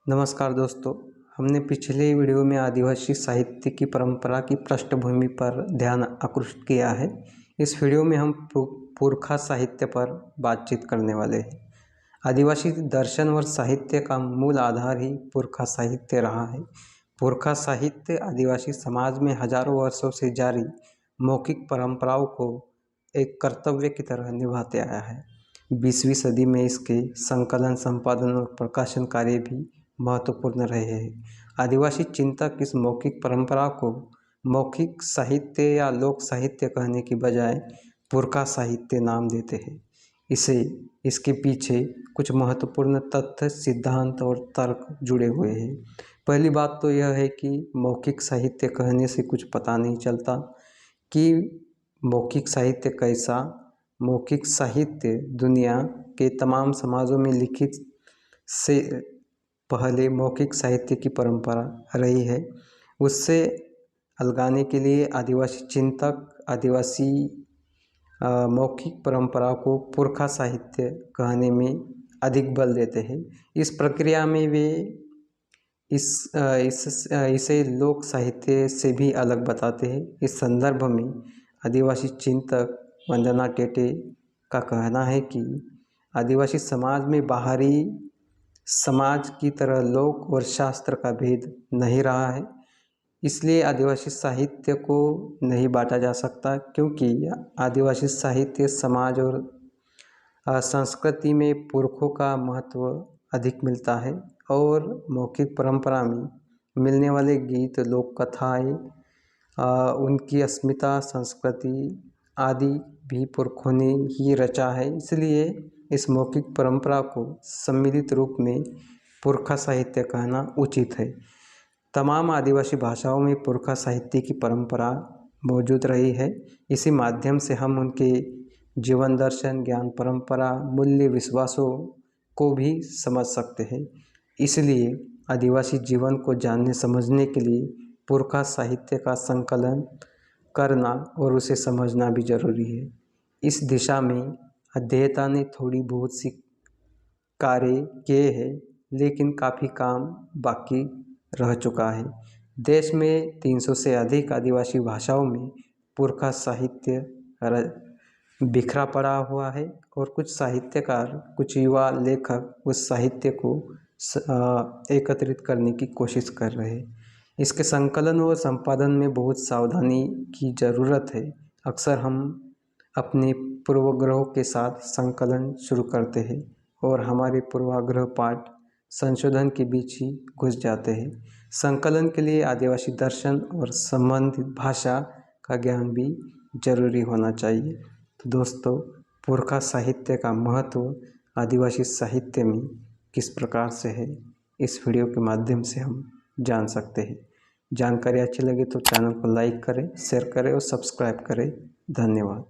नमस्कार दोस्तों, हमने पिछले वीडियो में आदिवासी साहित्य की परंपरा की पृष्ठभूमि पर ध्यान आकृष्ट किया है। इस वीडियो में हम पुरखा साहित्य पर बातचीत करने वाले हैं। आदिवासी दर्शन और साहित्य का मूल आधार ही पुरखा साहित्य रहा है। पुरखा साहित्य आदिवासी समाज में हजारों वर्षों से जारी मौखिक परंपराओं को एक कर्तव्य की तरह निभाते आया है। 20वीं सदी में इसके संकलन, संपादन और प्रकाशन कार्य भी महत्वपूर्ण रहे हैं। आदिवासी चिंतक इस मौखिक परंपरा को मौखिक साहित्य या लोक साहित्य कहने की बजाय पुरखा साहित्य नाम देते हैं। इसके पीछे कुछ महत्वपूर्ण तथ्य, सिद्धांत और तर्क जुड़े हुए हैं। पहली बात तो यह है कि मौखिक साहित्य कहने से कुछ पता नहीं चलता कि मौखिक साहित्य कैसा। मौखिक साहित्य दुनिया के तमाम समाजों में लिखित से पहले मौखिक साहित्य की परंपरा रही है। उससे अलगाने के लिए आदिवासी चिंतक आदिवासी मौखिक परंपरा को पुरखा साहित्य कहने में अधिक बल देते हैं। इस प्रक्रिया में वे इसे लोक साहित्य से भी अलग बताते हैं। इस संदर्भ में आदिवासी चिंतक वंदना टेटे का कहना है कि आदिवासी समाज में बाहरी समाज की तरह लोक और शास्त्र का भेद नहीं रहा है। इसलिए आदिवासी साहित्य को नहीं बांटा जा सकता, क्योंकि आदिवासी साहित्य समाज और संस्कृति में पुरखों का महत्व अधिक मिलता है और मौखिक परंपरा में मिलने वाले गीत, लोक कथाएँ, उनकी अस्मिता, संस्कृति आदि भी पुरखों ने ही रचा है। इसलिए इस मौखिक परंपरा को सम्मिलित रूप में पुरखा साहित्य कहना उचित है। तमाम आदिवासी भाषाओं में पुरखा साहित्य की परंपरा मौजूद रही है। इसी माध्यम से हम उनके जीवन दर्शन, ज्ञान परंपरा, मूल्य, विश्वासों को भी समझ सकते हैं। इसलिए आदिवासी जीवन को जानने समझने के लिए पुरखा साहित्य का संकलन करना और उसे समझना भी जरूरी है। इस दिशा में अध्येता ने थोड़ी बहुत सी कार्य किए हैं, लेकिन काफ़ी काम बाकी रह चुका है। देश में 300 से अधिक आदिवासी भाषाओं में पुरखा साहित्य बिखरा पड़ा हुआ है और कुछ साहित्यकार, कुछ युवा लेखक उस साहित्य को एकत्रित करने की कोशिश कर रहे हैं। इसके संकलन और संपादन में बहुत सावधानी की ज़रूरत है। अक्सर हम अपने पूर्वाग्रहों के साथ संकलन शुरू करते हैं और हमारे पूर्वाग्रह पाठ संशोधन के बीच ही घुस जाते हैं। संकलन के लिए आदिवासी दर्शन और संबंधित भाषा का ज्ञान भी जरूरी होना चाहिए। तो दोस्तों, पुरखा साहित्य का महत्व आदिवासी साहित्य में किस प्रकार से है, इस वीडियो के माध्यम से हम जान सकते हैं। जानकारी अच्छी लगे तो चैनल को लाइक करें, शेयर करें और सब्सक्राइब करें। धन्यवाद।